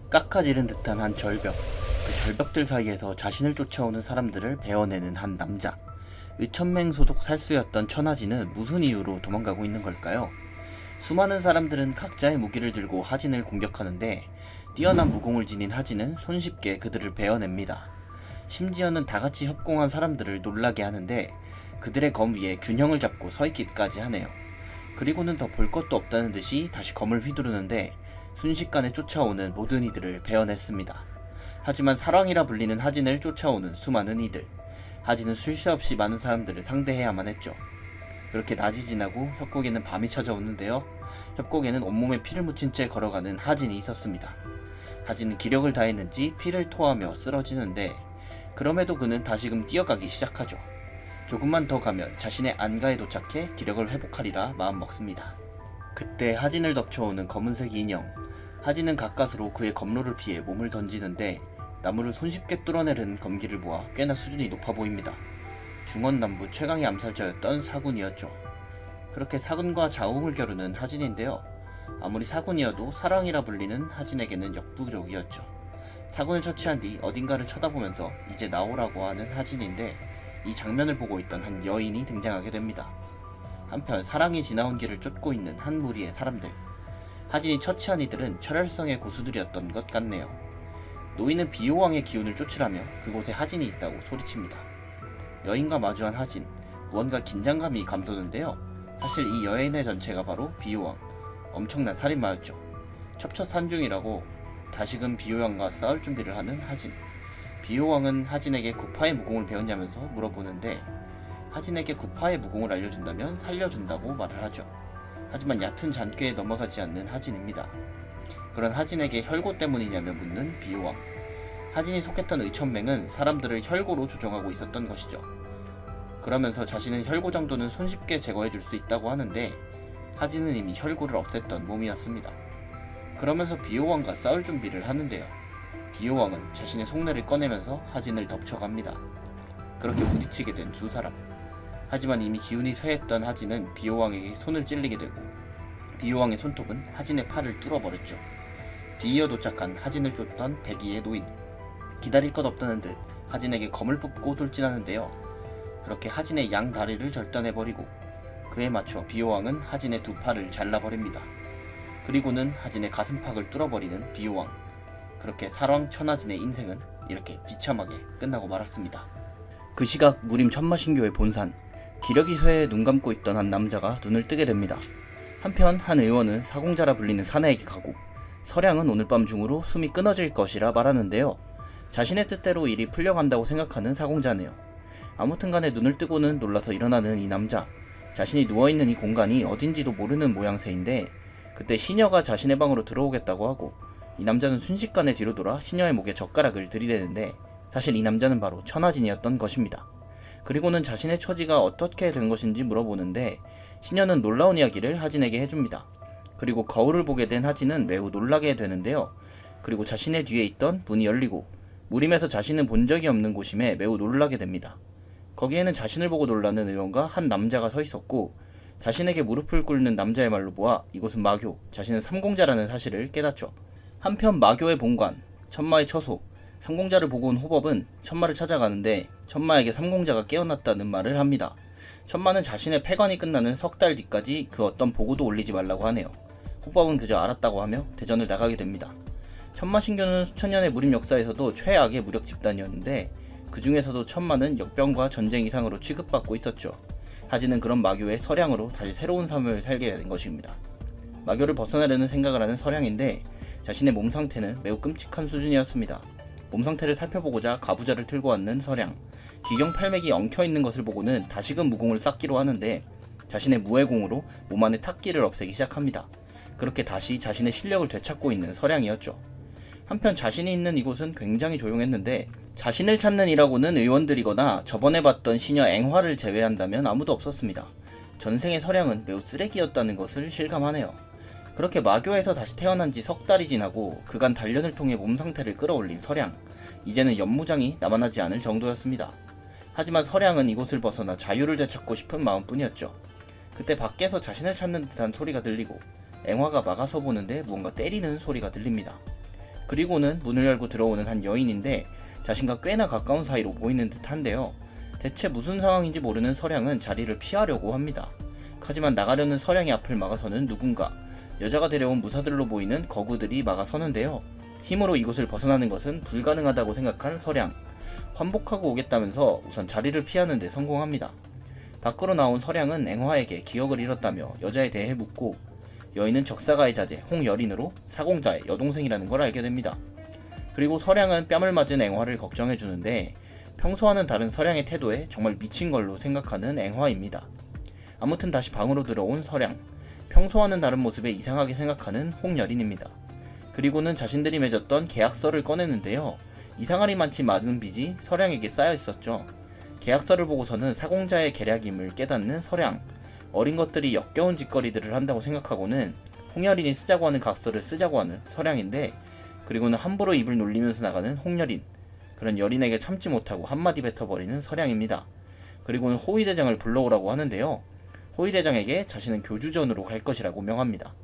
깎아지른 듯한 한 절벽. 그 절벽들 사이에서 자신을 쫓아오는 사람들을 베어내는 한 남자. 의천맹 소속 살수였던 천하진은 무슨 이유로 도망가고 있는 걸까요? 수많은 사람들은 각자의 무기를 들고 하진을 공격하는데 뛰어난 무공을 지닌 하진은 손쉽게 그들을 베어냅니다. 심지어는 다같이 협공한 사람들을 놀라게 하는데 그들의 검 위에 균형을 잡고 서있기까지 하네요. 그리고는 더 볼 것도 없다는 듯이 다시 검을 휘두르는데 순식간에 쫓아오는 모든 이들을 베어냈습니다. 하지만 사랑이라 불리는 하진을 쫓아오는 수많은 이들. 하진은 쉴 새 없이 많은 사람들을 상대해야만 했죠. 그렇게 낮이 지나고 협곡에는 밤이 찾아오는데요. 협곡에는 온몸에 피를 묻힌 채 걸어가는 하진이 있었습니다. 하진은 기력을 다했는지 피를 토하며 쓰러지는데 그럼에도 그는 다시금 뛰어가기 시작하죠. 조금만 더 가면 자신의 안가에 도착해 기력을 회복하리라 마음먹습니다. 그때 하진을 덮쳐오는 검은색 인형. 하진은 가까스로 그의 검로를 피해 몸을 던지는데 나무를 손쉽게 뚫어내는 검기를 모아 꽤나 수준이 높아 보입니다. 중원남부 최강의 암살자였던 사군이었죠. 그렇게 사군과 자웅을 겨루는 하진인데요. 아무리 사군이어도 사랑이라 불리는 하진에게는 역부족이었죠. 사군을 처치한 뒤 어딘가를 쳐다보면서 이제 나오라고 하는 하진인데 이 장면을 보고 있던 한 여인이 등장하게 됩니다. 한편 사랑이 지나온 길을 쫓고 있는 한 무리의 사람들. 하진이 처치한 이들은 철혈성의 고수들이었던 것 같네요. 노인은 비호왕의 기운을 쫓으라며 그곳에 하진이 있다고 소리칩니다. 여인과 마주한 하진, 무언가 긴장감이 감도는데요. 사실 이 여인의 전체가 바로 비호왕, 엄청난 살인마였죠. 첩첩산중이라고 다시금 비호왕과 싸울 준비를 하는 하진. 비호왕은 하진에게 구파의 무공을 배웠냐면서 물어보는데 하진에게 구파의 무공을 알려준다면 살려준다고 말을 하죠. 하지만 얕은 잔꾀에 넘어가지 않는 하진입니다. 그런 하진에게 혈고 때문이냐며 묻는 비호왕. 하진이 속했던 의천맹은 사람들을 혈고로 조종하고 있었던 것이죠. 그러면서 자신은 혈고 정도는 손쉽게 제거해줄 수 있다고 하는데 하진은 이미 혈고를 없앴던 몸이었습니다. 그러면서 비호왕과 싸울 준비를 하는데요. 비호왕은 자신의 속내를 꺼내면서 하진을 덮쳐갑니다. 그렇게 부딪히게 된 두 사람. 하지만 이미 기운이 쇠했던 하진은 비호왕에게 손을 찔리게 되고 비호왕의 손톱은 하진의 팔을 뚫어버렸죠. 뒤이어 도착한 하진을 쫓던 백의의 노인. 기다릴 것 없다는 듯 하진에게 검을 뽑고 돌진하는데요. 그렇게 하진의 양 다리를 절단해버리고 그에 맞춰 비호왕은 하진의 두 팔을 잘라버립니다. 그리고는 하진의 가슴팍을 뚫어버리는 비호왕. 그렇게 사랑 천하진의 인생은 이렇게 비참하게 끝나고 말았습니다. 그 시각 무림 천마신교의 본산. 기력이 쇠해 눈 감고 있던 한 남자가 눈을 뜨게 됩니다. 한편 한 의원은 사공자라 불리는 사내에게 가고 서량은 오늘 밤 중으로 숨이 끊어질 것이라 말하는데요. 자신의 뜻대로 일이 풀려간다고 생각하는 사공자네요. 아무튼간에 눈을 뜨고는 놀라서 일어나는 이 남자. 자신이 누워있는 이 공간이 어딘지도 모르는 모양새인데 그때 시녀가 자신의 방으로 들어오겠다고 하고 이 남자는 순식간에 뒤로 돌아 시녀의 목에 젓가락을 들이대는데 사실 이 남자는 바로 천하진이었던 것입니다. 그리고는 자신의 처지가 어떻게 된 것인지 물어보는데 시녀는 놀라운 이야기를 하진에게 해줍니다. 그리고 거울을 보게 된 하진은 매우 놀라게 되는데요. 그리고 자신의 뒤에 있던 문이 열리고 무림에서 자신은 본 적이 없는 곳임에 매우 놀라게 됩니다. 거기에는 자신을 보고 놀라는 의원과 한 남자가 서 있었고 자신에게 무릎을 꿇는 남자의 말로 보아 이곳은 마교, 자신은 삼공자라는 사실을 깨닫죠. 한편 마교의 본관, 천마의 처소, 삼공자를 보고 온 호법은 천마를 찾아가는데 천마에게 삼공자가 깨어났다는 말을 합니다. 천마는 자신의 폐관이 끝나는 석 달 뒤까지 그 어떤 보고도 올리지 말라고 하네요. 호법은 그저 알았다고 하며 대전을 나가게 됩니다. 천마신교는 수천 년의 무림 역사에서도 최악의 무력 집단이었는데 그 중에서도 천마는 역병과 전쟁 이상으로 취급받고 있었죠. 하진은 그런 마교의 서량으로 다시 새로운 삶을 살게 된 것입니다. 마교를 벗어나려는 생각을 하는 서량인데 자신의 몸 상태는 매우 끔찍한 수준이었습니다. 몸 상태를 살펴보고자 가부좌를 틀고 왔는 서량. 기경팔맥이 엉켜있는 것을 보고는 다시금 무공을 쌓기로 하는데 자신의 무해공으로 몸 안의 탁기를 없애기 시작합니다. 그렇게 다시 자신의 실력을 되찾고 있는 서량이었죠. 한편 자신이 있는 이곳은 굉장히 조용했는데 자신을 찾는 이라고는 의원들이거나 저번에 봤던 시녀 앵화를 제외한다면 아무도 없었습니다. 전생의 서량은 매우 쓰레기였다는 것을 실감하네요. 그렇게 마교에서 다시 태어난 지 석 달이 지나고 그간 단련을 통해 몸 상태를 끌어올린 서량. 이제는 연무장이 남아나지 않을 정도였습니다. 하지만 서량은 이곳을 벗어나 자유를 되찾고 싶은 마음뿐이었죠. 그때 밖에서 자신을 찾는 듯한 소리가 들리고 앵화가 막아서 보는데 무언가 때리는 소리가 들립니다. 그리고는 문을 열고 들어오는 한 여인인데 자신과 꽤나 가까운 사이로 보이는 듯한데요. 대체 무슨 상황인지 모르는 서량은 자리를 피하려고 합니다. 하지만 나가려는 서량의 앞을 막아서는 누군가, 여자가 데려온 무사들로 보이는 거구들이 막아서는데요. 힘으로 이곳을 벗어나는 것은 불가능하다고 생각한 서량. 환복하고 오겠다면서 우선 자리를 피하는 데 성공합니다. 밖으로 나온 서량은 앵화에게 기억을 잃었다며 여자에 대해 묻고, 여인은 적사가의 자제 홍여린으로 사공자의 여동생이라는 걸 알게 됩니다. 그리고 서량은 뺨을 맞은 앵화를 걱정해주는데 평소와는 다른 서량의 태도에 정말 미친 걸로 생각하는 앵화입니다. 아무튼 다시 방으로 들어온 서량, 평소와는 다른 모습에 이상하게 생각하는 홍여린입니다. 그리고는 자신들이 맺었던 계약서를 꺼내는데요. 이상하리 많지 많은 빚이 서량에게 쌓여 있었죠. 계약서를 보고서는 사공자의 계략임을 깨닫는 서량, 어린 것들이 역겨운 짓거리들을 한다고 생각하고는 홍여린이 쓰자고 하는 각서를 쓰자고 하는 서량인데, 그리고는 함부로 입을 놀리면서 나가는 홍여린, 그런 여린에게 참지 못하고 한마디 뱉어버리는 서량입니다. 그리고는 호위대장을 불러오라고 하는데요. 호위대장에게 자신은 교주전으로 갈 것이라고 명합니다.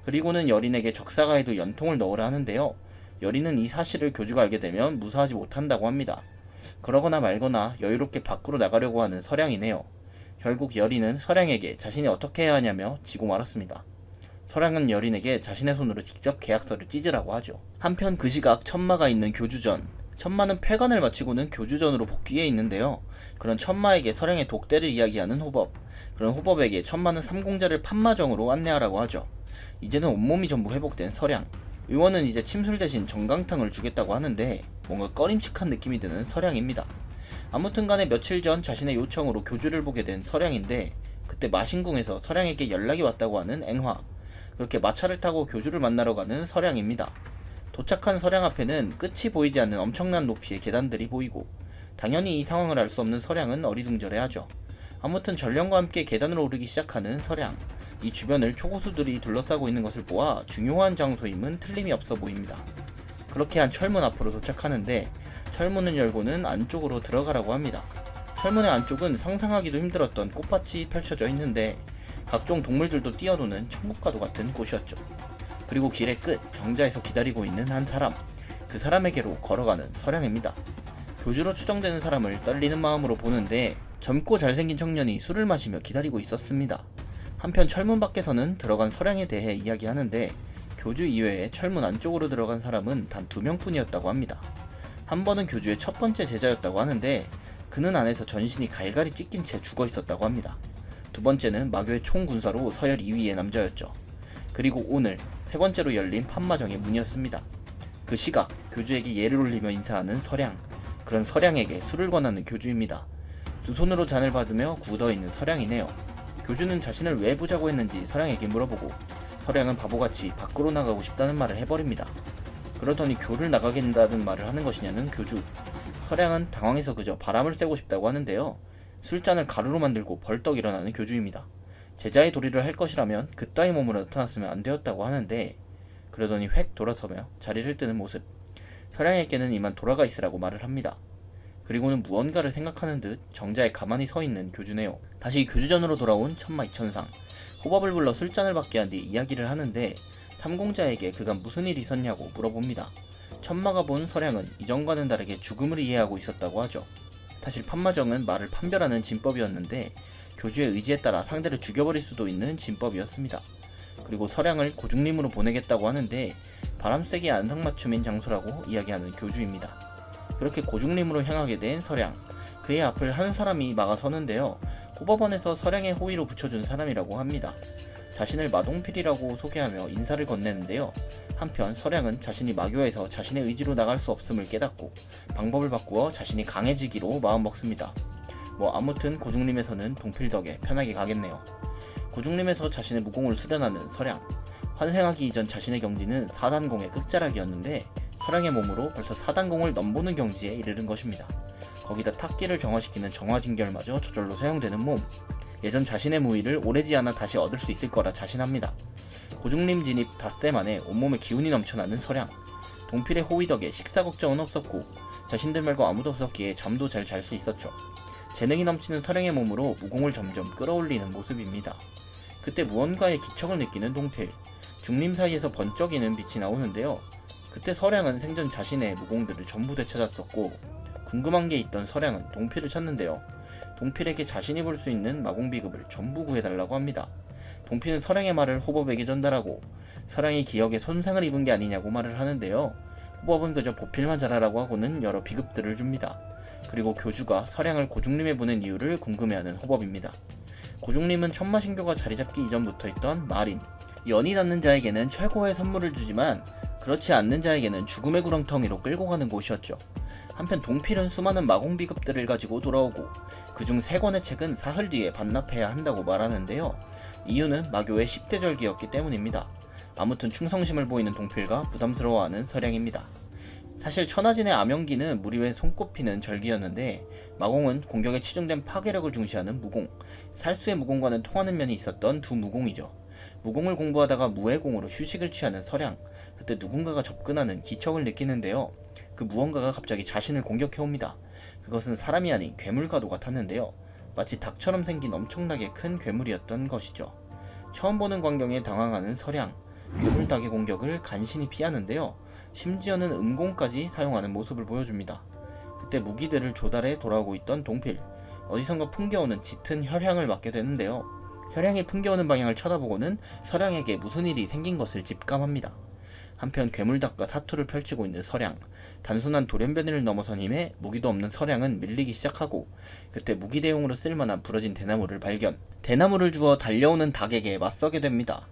그리고는 여린에게 적사가에도 연통을 넣으라 하는데요. 여린은 이 사실을 교주가 알게 되면 무사하지 못한다고 합니다. 그러거나 말거나 여유롭게 밖으로 나가려고 하는 서량이네요. 결국 여린은 서량에게 자신이 어떻게 해야 하냐며 지고 말았습니다. 서량은 여린에게 자신의 손으로 직접 계약서를 찢으라고 하죠. 한편 그 시각 천마가 있는 교주전, 천마는 폐관을 마치고는 교주전으로 복귀해 있는데요. 그런 천마에게 서량의 독대를 이야기하는 호법, 그런 호법에게 천마는 삼공자를 판마정으로 안내하라고 하죠. 이제는 온몸이 전부 회복된 서량, 의원은 이제 침술 대신 정강탕을 주겠다고 하는데 뭔가 꺼림칙한 느낌이 드는 서량입니다. 아무튼 간에 며칠 전 자신의 요청으로 교주를 보게 된 서량인데, 그때 마신궁에서 서량에게 연락이 왔다고 하는 앵화, 그렇게 마차를 타고 교주를 만나러 가는 서량입니다. 도착한 서량 앞에는 끝이 보이지 않는 엄청난 높이의 계단들이 보이고, 당연히 이 상황을 알 수 없는 서량은 어리둥절해하죠. 아무튼 전령과 함께 계단을 오르기 시작하는 서량, 이 주변을 초고수들이 둘러싸고 있는 것을 보아 중요한 장소임은 틀림이 없어 보입니다. 그렇게 한 철문 앞으로 도착하는데 철문을 열고는 안쪽으로 들어가라고 합니다. 철문의 안쪽은 상상하기도 힘들었던 꽃밭이 펼쳐져 있는데 각종 동물들도 뛰어노는 천국과도 같은 곳이었죠. 그리고 길의 끝 정자에서 기다리고 있는 한 사람, 그 사람에게로 걸어가는 서량입니다. 교주로 추정되는 사람을 떨리는 마음으로 보는데 젊고 잘생긴 청년이 술을 마시며 기다리고 있었습니다. 한편 철문 밖에서는 들어간 서량에 대해 이야기하는데 교주 이외에 철문 안쪽으로 들어간 사람은 단 2명뿐이었다고 합니다. 한 번은 교주의 첫 번째 제자였다고 하는데 그는 안에서 전신이 갈갈이 찢긴 채 죽어 있었다고 합니다. 두 번째는 마교의 총군사로 서열 2위의 남자였죠. 그리고 오늘 세 번째로 열린 판마정의 문이었습니다. 그 시각 교주에게 예를 올리며 인사하는 서량, 그런 서량에게 술을 권하는 교주입니다. 두 손으로 잔을 받으며 굳어있는 서량이네요. 교주는 자신을 왜 보자고 했는지 서량에게 물어보고 서량은 바보같이 밖으로 나가고 싶다는 말을 해버립니다. 그러더니 교를 나가겠다는 말을 하는 것이냐는 교주. 서량은 당황해서 그저 바람을 쐬고 싶다고 하는데요. 술잔을 가루로 만들고 벌떡 일어나는 교주입니다. 제자의 도리를 할 것이라면 그따위 몸으로 나타났으면 안 되었다고 하는데, 그러더니 획 돌아서며 자리를 뜨는 모습. 서량에게는 이만 돌아가 있으라고 말을 합니다. 그리고는 무언가를 생각하는 듯 정자에 가만히 서 있는 교주네요. 다시 교주전으로 돌아온 천마 이천상, 호법을 불러 술잔을 받게 한 뒤 이야기를 하는데 삼공자에게 그간 무슨 일이 있었냐고 물어봅니다. 천마가 본 서량은 이전과는 다르게 죽음을 이해하고 있었다고 하죠. 사실 판마정은 말을 판별하는 진법이었는데 교주의 의지에 따라 상대를 죽여버릴 수도 있는 진법이었습니다. 그리고 서량을 고중림으로 보내겠다고 하는데 바람쐬기 안성맞춤인 장소라고 이야기하는 교주입니다. 그렇게 고중림으로 향하게 된 서량, 그의 앞을 한 사람이 막아서는데요. 호법원에서 서량의 호위로 붙여준 사람이라고 합니다. 자신을 마동필이라고 소개하며 인사를 건네는데요. 한편 서량은 자신이 마교에서 자신의 의지로 나갈 수 없음을 깨닫고 방법을 바꾸어 자신이 강해지기로 마음먹습니다. 아무튼 고중림에서는 동필 덕에 편하게 가겠네요. 고중림에서 자신의 무공을 수련하는 서량, 환생하기 이전 자신의 경지는 4단공의 끝자락이었는데 서량의 몸으로 벌써 4단공을 넘보는 경지에 이르는 것입니다. 거기다 탁기를 정화시키는 정화진결마저 저절로 사용되는 몸, 예전 자신의 무의를 오래지 않아 다시 얻을 수 있을 거라 자신합니다. 고중림 진입 닷새 만에 온몸에 기운이 넘쳐나는 서량, 동필의 호위 덕에 식사 걱정은 없었고 자신들 말고 아무도 없었기에 잠도 잘 잘 수 있었죠. 재능이 넘치는 서량의 몸으로 무공을 점점 끌어올리는 모습입니다. 그때 무언가의 기척을 느끼는 동필, 중림 사이에서 번쩍이는 빛이 나오는데요. 그때 서량은 생전 자신의 무공들을 전부 되찾았었고, 궁금한 게 있던 서량은 동필을 찾는데요. 동필에게 자신이 볼 수 있는 마공 비급을 전부 구해달라고 합니다. 동필은 서량의 말을 호법에게 전달하고 서량이 기억에 손상을 입은 게 아니냐고 말을 하는데요. 호법은 그저 보필만 잘하라고 하고는 여러 비급들을 줍니다. 그리고 교주가 서량을 고중림에 보낸 이유를 궁금해하는 호법입니다. 고중림은 천마신교가 자리잡기 이전부터 있던 말인, 연이 닿는 자에게는 최고의 선물을 주지만 그렇지 않는 자에게는 죽음의 구렁텅이로 끌고 가는 곳이었죠. 한편 동필은 수많은 마공 비급들을 가지고 돌아오고 그중 3권의 책은 사흘 뒤에 반납해야 한다고 말하는데요. 이유는 마교의 10대 절기였기 때문입니다. 아무튼 충성심을 보이는 동필과 부담스러워하는 서량입니다. 사실 천하진의 암영기는 무리에 손꼽히는 절기였는데 마공은 공격에 치중된 파괴력을 중시하는 무공, 살수의 무공과는 통하는 면이 있었던 두 무공이죠. 무공을 공부하다가 무해공으로 휴식을 취하는 서량, 그때 누군가가 접근하는 기척을 느끼는데요. 그 무언가가 갑자기 자신을 공격해옵니다. 그것은 사람이 아닌 괴물과도 같았는데요. 마치 닭처럼 생긴 엄청나게 큰 괴물이었던 것이죠. 처음 보는 광경에 당황하는 서량, 괴물닭의 공격을 간신히 피하는데요. 심지어는 음공까지 사용하는 모습을 보여줍니다. 그때 무기들을 조달해 돌아오고 있던 동필, 어디선가 풍겨오는 짙은 혈향을 맡게 되는데요. 혈향이 풍겨오는 방향을 쳐다보고는 서량에게 무슨 일이 생긴 것을 직감합니다. 한편 괴물닭과 사투를 펼치고 있는 서량, 단순한 돌연변이를 넘어선 힘에 무기도 없는 서량은 밀리기 시작하고 그때 무기 대용으로 쓸만한 부러진 대나무를 발견, 대나무를 주워 달려오는 닭에게 맞서게 됩니다.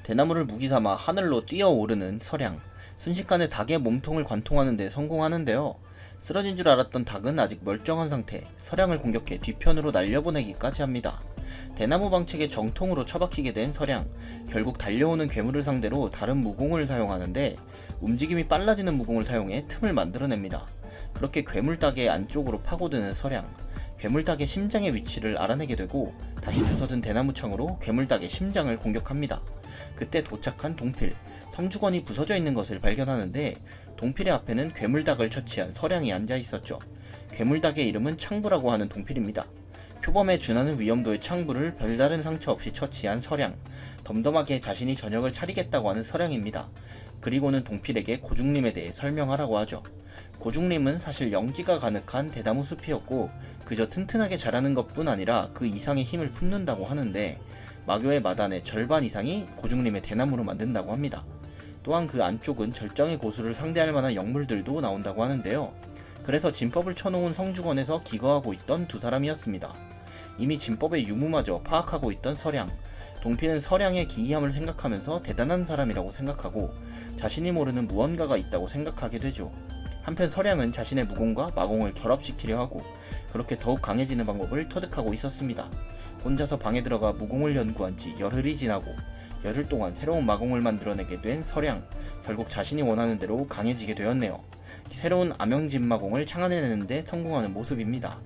대나무를 무기 삼아 하늘로 뛰어오르는 서량, 순식간에 닭의 몸통을 관통하는 데 성공하는데요. 쓰러진 줄 알았던 닭은 아직 멀쩡한 상태, 서량을 공격해 뒤편으로 날려보내기까지 합니다. 대나무 방책에 정통으로 처박히게 된 서량, 결국 달려오는 괴물을 상대로 다른 무공을 사용하는데 움직임이 빨라지는 무공을 사용해 틈을 만들어냅니다. 그렇게 괴물닭의 안쪽으로 파고드는 서량, 괴물닭의 심장의 위치를 알아내게 되고 다시 주워든 대나무창으로 괴물닭의 심장을 공격합니다. 그때 도착한 동필, 성주권이 부서져 있는 것을 발견하는데 동필의 앞에는 괴물닭을 처치한 서량이 앉아 있었죠. 괴물닭의 이름은 창부라고 하는 동필입니다. 표범에 준하는 위험도의 창부를 별다른 상처 없이 처치한 서량, 덤덤하게 자신이 저녁을 차리겠다고 하는 서량입니다. 그리고는 동필에게 고중림에 대해 설명하라고 하죠. 고중림은 사실 연기가 가득한 대나무 숲이었고 그저 튼튼하게 자라는 것뿐 아니라 그 이상의 힘을 품는다고 하는데 마교의 마단의 절반 이상이 고중림의 대나무로 만든다고 합니다. 또한 그 안쪽은 절정의 고수를 상대할 만한 영물들도 나온다고 하는데요. 그래서 진법을 쳐놓은 성주권에서 기거하고 있던 두 사람이었습니다. 이미 진법의 유무마저 파악하고 있던 서량, 동필은 서량의 기이함을 생각하면서 대단한 사람이라고 생각하고 자신이 모르는 무언가가 있다고 생각하게 되죠. 한편 서량은 자신의 무공과 마공을 결합시키려 하고 그렇게 더욱 강해지는 방법을 터득하고 있었습니다. 혼자서 방에 들어가 무공을 연구한 지 열흘이 지나고 열흘 동안 새로운 마공을 만들어내게 된 서량, 결국 자신이 원하는 대로 강해지게 되었네요. 새로운 암영진마공을 창안해내는데 성공하는 모습입니다.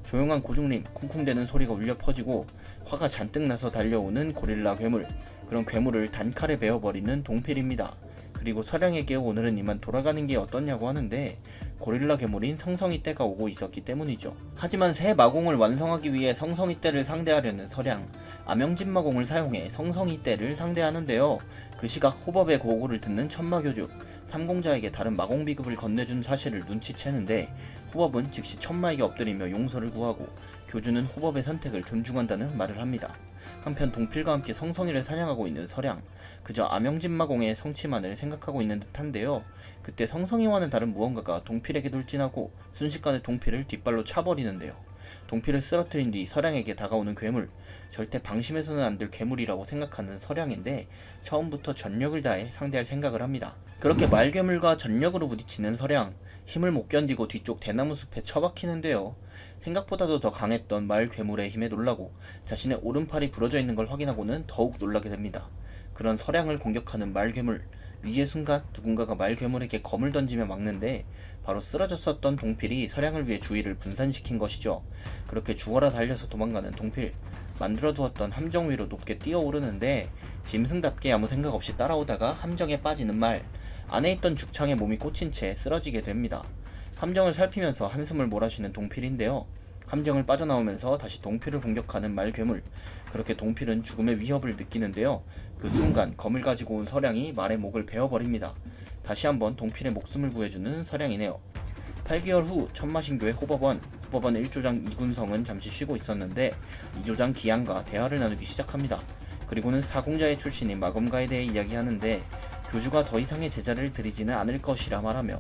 조용한 고중림, 쿵쿵대는 소리가 울려 퍼지고 화가 잔뜩 나서 달려오는 고릴라 괴물, 그런 괴물을 단칼에 베어버리는 동필입니다. 그리고 서량에게 오늘은 이만 돌아가는 게 어떻냐고 하는데 고릴라 괴물인 성성이 때가 오고 있었기 때문이죠. 하지만 새 마공을 완성하기 위해 성성이 때를 상대하려는 서량, 암영진 마공을 사용해 성성이 때를 상대하는데요. 그 시각 호법의 고고를 듣는 천마교주, 삼공자에게 다른 마공 비급을 건네준 사실을 눈치채는데 호법은 즉시 천마에게 엎드리며 용서를 구하고 교주는 호법의 선택을 존중한다는 말을 합니다. 한편 동필과 함께 성성이를 사냥하고 있는 서량, 그저 암영진마공의 성취만을 생각하고 있는 듯한데요. 그때 성성이와는 다른 무언가가 동필에게 돌진하고 순식간에 동필을 뒷발로 차버리는데요. 동필을 쓰러뜨린 뒤 서량에게 다가오는 괴물, 절대 방심해서는 안 될 괴물이라고 생각하는 서량인데 처음부터 전력을 다해 상대할 생각을 합니다. 그렇게 말괴물과 전력으로 부딪히는 서량, 힘을 못 견디고 뒤쪽 대나무 숲에 처박히는데요. 생각보다도 더 강했던 말괴물의 힘에 놀라고 자신의 오른팔이 부러져 있는 걸 확인하고는 더욱 놀라게 됩니다. 그런 서량을 공격하는 말괴물, 위기의 순간 누군가가 말괴물에게 검을 던지며 막는데 바로 쓰러졌었던 동필이 서량을 위해 주의를 분산시킨 것이죠. 그렇게 죽어라 달려서 도망가는 동필, 만들어두었던 함정 위로 높게 뛰어오르는데 짐승답게 아무 생각 없이 따라오다가 함정에 빠지는 말, 안에 있던 죽창에 몸이 꽂힌 채 쓰러지게 됩니다. 함정을 살피면서 한숨을 몰아쉬는 동필인데요. 함정을 빠져나오면서 다시 동필을 공격하는 말괴물, 그렇게 동필은 죽음의 위협을 느끼는데요. 그 순간 검을 가지고 온 서량이 말의 목을 베어버립니다. 다시 한번 동필의 목숨을 구해주는 서량이네요. 8개월 후 천마신교의 호법원 1조장 이군성은 잠시 쉬고 있었는데 이조장 기양과 대화를 나누기 시작합니다. 그리고는 사공자의 출신인 마검가에 대해 이야기하는데 교주가 더 이상의 제자를 들이지는 않을 것이라 말하며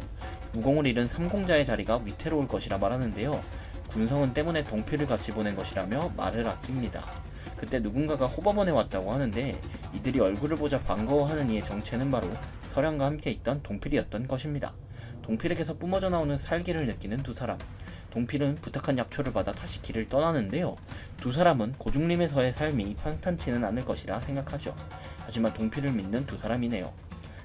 무공을 잃은 삼공자의 자리가 위태로울 것이라 말하는데요. 군성은 때문에 동필을 같이 보낸 것이라며 말을 아낍니다. 그때 누군가가 호법원에 왔다고 하는데 이들이 얼굴을 보자 반가워하는 이의 정체는 바로 서량과 함께 있던 동필이었던 것입니다. 동필에게서 뿜어져 나오는 살기를 느끼는 두 사람. 동필은 부탁한 약초를 받아 다시 길을 떠나는데요. 두 사람은 고중림에서의 삶이 평탄치는 않을 것이라 생각하죠. 하지만 동필을 믿는 두 사람이네요.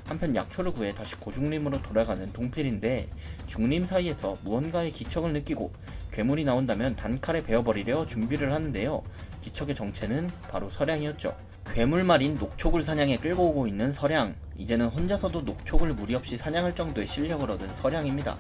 한편 약초를 구해 다시 고중림으로 돌아가는 동필인데 중림 사이에서 무언가의 기척을 느끼고 괴물이 나온다면 단칼에 베어버리려 준비를 하는데요. 기척의 정체는 바로 서량이었죠. 괴물말인 녹촉을 사냥에 끌고 오고 있는 서량. 이제는 혼자서도 녹촉을 무리 없이 사냥할 정도의 실력을 얻은 서량입니다.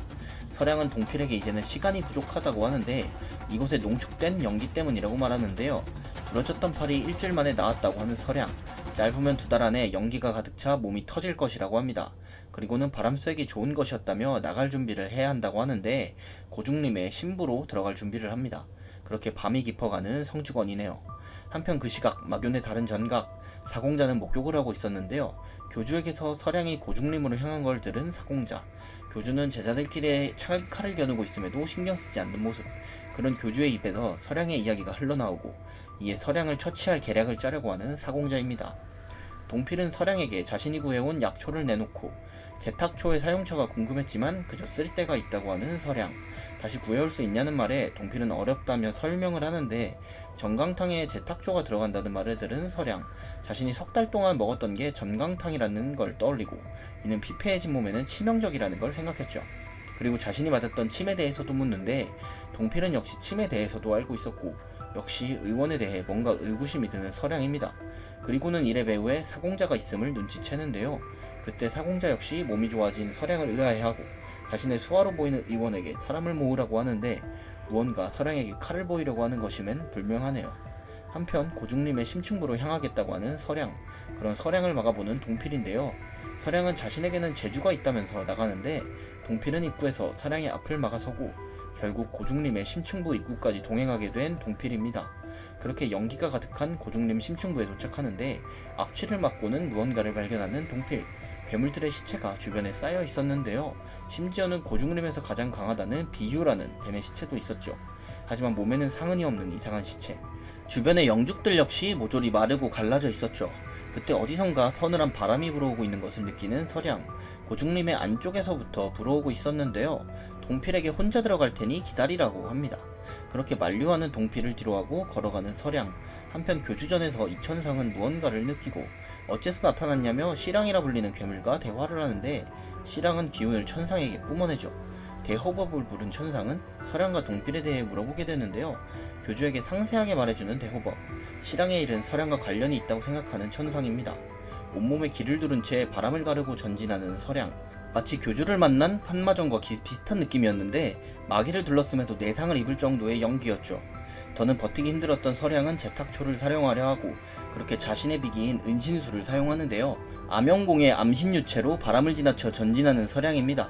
서량은 동필에게 이제는 시간이 부족하다고 하는데 이곳에 농축된 연기 때문이라고 말하는데요. 부러졌던 팔이 일주일 만에 나았다고 하는 서량. 짧으면 2달 안에 연기가 가득 차 몸이 터질 것이라고 합니다. 그리고는 바람 쐬기 좋은 것이었다며 나갈 준비를 해야 한다고 하는데 고중림의 신부로 들어갈 준비를 합니다. 그렇게 밤이 깊어가는 성주건이네요. 한편 그 시각 막연의 다른 전각, 사공자는 목욕을 하고 있었는데요. 교주에게서 서량이 고중림으로 향한 걸 들은 사공자. 교주는 제자들끼리 차가운 칼을 겨누고 있음에도 신경 쓰지 않는 모습. 그런 교주의 입에서 서량의 이야기가 흘러나오고 이에 서량을 처치할 계략을 짜려고 하는 사공자입니다. 동필은 서량에게 자신이 구해온 약초를 내놓고 제탁초의 사용처가 궁금했지만 그저 쓸 데가 있다고 하는 서량. 다시 구해올 수 있냐는 말에 동필은 어렵다며 설명을 하는데 전강탕에 제탁초가 들어간다는 말을 들은 서량. 자신이 3달 동안 먹었던 게 전강탕이라는 걸 떠올리고 이는 피폐해진 몸에는 치명적이라는 걸 생각했죠. 그리고 자신이 맞았던 침에 대해서도 묻는데 동필은 역시 침에 대해서도 알고 있었고 역시 의원에 대해 뭔가 의구심이 드는 서량입니다. 그리고는 이래 배후에 사공자가 있음을 눈치채는데요. 그때 사공자 역시 몸이 좋아진 서량을 의아해하고 자신의 수하로 보이는 의원에게 사람을 모으라고 하는데 무언가 서량에게 칼을 보이려고 하는 것임은 불명하네요. 한편 고중림의 심층부로 향하겠다고 하는 서량. 그런 서량을 막아보는 동필인데요. 서량은 자신에게는 재주가 있다면서 나가는데 동필은 입구에서 서량의 앞을 막아서고 결국 고중림의 심층부 입구까지 동행하게 된 동필입니다. 그렇게 연기가 가득한 고중림 심층부에 도착하는데 악취를 맡고는 무언가를 발견하는 동필. 괴물들의 시체가 주변에 쌓여 있었는데요. 심지어는 고중림에서 가장 강하다는 비유라는 뱀의 시체도 있었죠. 하지만 몸에는 상흔이 없는 이상한 시체. 주변의 영죽들 역시 모조리 마르고 갈라져 있었죠. 그때 어디선가 서늘한 바람이 불어오고 있는 것을 느끼는 서량. 고중림의 안쪽에서부터 불어오고 있었는데요. 동필에게 혼자 들어갈 테니 기다리라고 합니다. 그렇게 만류하는 동필을 뒤로하고 걸어가는 서량. 한편 교주전에서 이천상은 무언가를 느끼고 어째서 나타났냐며 시랑이라 불리는 괴물과 대화를 하는데 시랑은 기운을 천상에게 뿜어내죠. 대호법을 부른 천상은 서량과 동필에 대해 물어보게 되는데요. 교주에게 상세하게 말해주는 대호법. 시랑의 일은 서량과 관련이 있다고 생각하는 천상입니다. 온몸에 기를 두른 채 바람을 가르고 전진하는 서량. 마치 교주를 만난 판마전과 비슷한 느낌이었는데 마귀를 둘렀음에도 내상을 입을 정도의 연기였죠. 더는 버티기 힘들었던 서량은 제탁초를 사용하려 하고 그렇게 자신의 비기인 은신수를 사용하는데요. 암영공의 암신유체로 바람을 지나쳐 전진하는 서량입니다.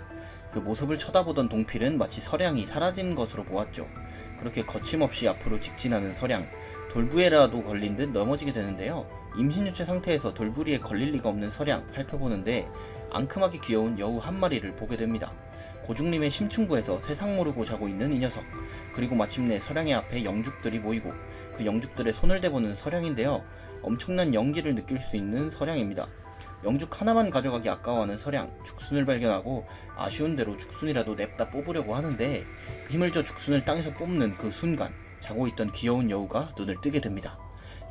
그 모습을 쳐다보던 동필은 마치 서량이 사라진 것으로 보았죠. 그렇게 거침없이 앞으로 직진하는 서량. 돌부에라도 걸린 듯 넘어지게 되는데요. 임신유체 상태에서 돌부리에 걸릴 리가 없는 서량 살펴보는데 앙큼하게 귀여운 여우 한 마리를 보게 됩니다. 고중림의 심층부에서 세상 모르고 자고 있는 이 녀석. 그리고 마침내 서량의 앞에 영죽들이 모이고 그 영죽들의 손을 대보는 서량인데요. 엄청난 연기를 느낄 수 있는 서량입니다. 영죽 하나만 가져가기 아까워하는 서량. 죽순을 발견하고 아쉬운 대로 죽순이라도 냅다 뽑으려고 하는데 그 힘을 줘 죽순을 땅에서 뽑는 그 순간 자고 있던 귀여운 여우가 눈을 뜨게 됩니다.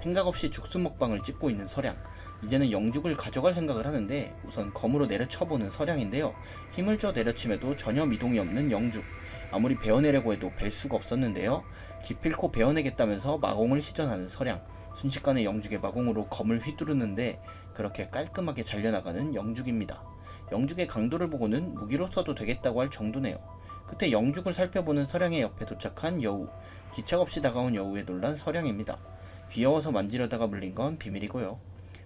생각 없이 죽순 먹방을 찍고 있는 서량. 이제는 영죽을 가져갈 생각을 하는데 우선 검으로 내려쳐보는 서량인데요. 힘을 줘 내려침에도 전혀 미동이 없는 영죽. 아무리 베어내려고 해도 벨 수가 없었는데요. 기필코 베어내겠다면서 마공을 시전하는 서량. 순식간에 영죽의 마공으로 검을 휘두르는데 그렇게 깔끔하게 잘려나가는 영죽입니다. 영죽의 강도를 보고는 무기로 써도 되겠다고 할 정도네요. 그때 영죽을 살펴보는 서량의 옆에 도착한 여우. 기척 없이 다가온 여우에 놀란 서량입니다. 귀여워서 만지려다가 물린 건 비밀이고요.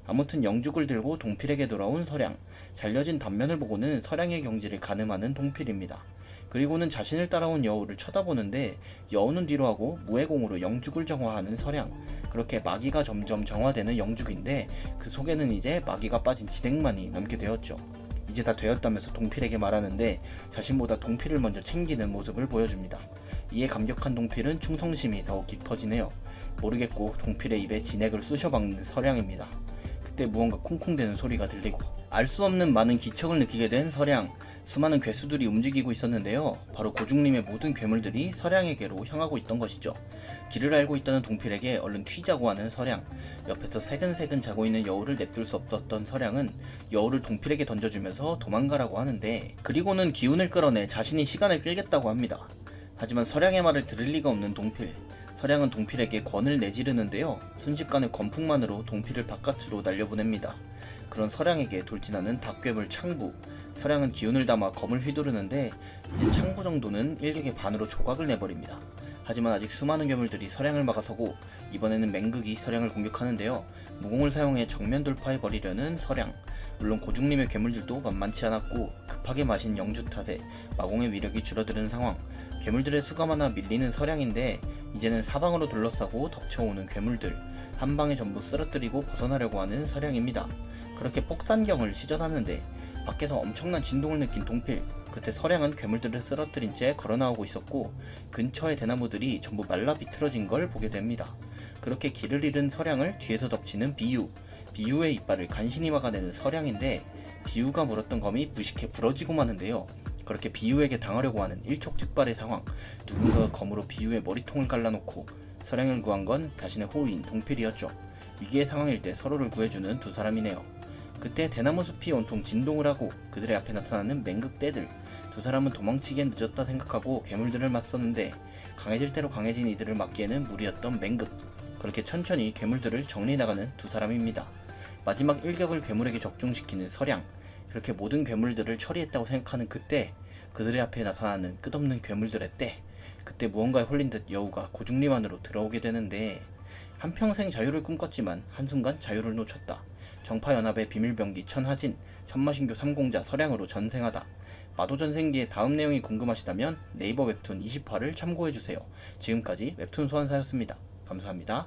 아무튼 영죽을 들고 동필에게 돌아온 서량. 잘려진 단면을 보고는 서량의 경지를 가늠하는 동필입니다. 그리고는 자신을 따라온 여우를 쳐다보는데 여우는 뒤로 하고 무해공으로 영죽을 정화하는 서량. 그렇게 마기가 점점 정화되는 영죽인데 그 속에는 이제 마기가 빠진 진액만이 남게 되었죠. 이제 다 되었다면서 동필에게 말하는데 자신보다 동필을 먼저 챙기는 모습을 보여줍니다. 이에 감격한 동필은 충성심이 더욱 깊어지네요. 모르겠고 동필의 입에 진액을 쑤셔박는 서량입니다. 그때 무언가 쿵쿵대는 소리가 들리고 알 수 없는 많은 기척을 느끼게 된 서량. 수많은 괴수들이 움직이고 있었는데요. 바로 고중림의 모든 괴물들이 서량에게로 향하고 있던 것이죠. 길을 알고 있다는 동필에게 얼른 튀자고 하는 서량. 옆에서 새근새근 자고 있는 여우를 냅둘 수 없었던 서량은 여우를 동필에게 던져주면서 도망가라고 하는데 그리고는 기운을 끌어내 자신이 시간을 끌겠다고 합니다. 하지만 서량의 말을 들을 리가 없는 동필. 서량은 동필에게 권을 내지르는데요. 순식간에 권풍만으로 동필을 바깥으로 날려보냅니다. 그런 서량에게 돌진하는 닭괴물 창부. 서량은 기운을 담아 검을 휘두르는데 이제 창부 정도는 일격의 반으로 조각을 내버립니다. 하지만 아직 수많은 괴물들이 서량을 막아서고 이번에는 맹극이 서량을 공격하는데요. 무공을 사용해 정면 돌파해버리려는 서량. 물론 고중림의 괴물들도 만만치 않았고 급하게 마신 영주 탓에 마공의 위력이 줄어드는 상황. 괴물들의 수가 많아 밀리는 서량인데 이제는 사방으로 둘러싸고 덮쳐오는 괴물들. 한 방에 전부 쓰러뜨리고 벗어나려고 하는 서량입니다. 그렇게 폭산경을 시전하는데 밖에서 엄청난 진동을 느낀 동필. 그때 서량은 괴물들을 쓰러뜨린 채 걸어나오고 있었고 근처의 대나무들이 전부 말라 비틀어진 걸 보게 됩니다. 그렇게 길을 잃은 서량을 뒤에서 덮치는 비유. 비유의 이빨을 간신히 막아내는 서량인데 비유가 물었던 검이 무식해 부러지고 마는데요. 그렇게 비유에게 당하려고 하는 일촉즉발의 상황. 누군가가 검으로 비유의 머리통을 갈라놓고 서량을 구한 건 자신의 호위인 동필이었죠. 위기의 상황일 때 서로를 구해주는 두 사람이네요. 그때 대나무 숲이 온통 진동을 하고 그들의 앞에 나타나는 맹극떼들. 두 사람은 도망치기엔 늦었다 생각하고 괴물들을 맞섰는데 강해질 대로 강해진 이들을 막기에는 무리였던 맹극. 그렇게 천천히 괴물들을 정리나가는 두 사람입니다. 마지막 일격을 괴물에게 적중시키는 서량. 그렇게 모든 괴물들을 처리했다고 생각하는 그때 그들의 앞에 나타나는 끝없는 괴물들의 때. 그때 무언가에 홀린 듯 여우가 고중림 안으로 들어오게 되는데 한평생 자유를 꿈꿨지만 한순간 자유를 놓쳤다. 정파연합의 비밀병기 천하진, 천마신교 3공자 서량으로 전생하다. 마도전생기의 다음 내용이 궁금하시다면 네이버 웹툰 20화를 참고해주세요. 지금까지 웹툰 소환사였습니다. 감사합니다.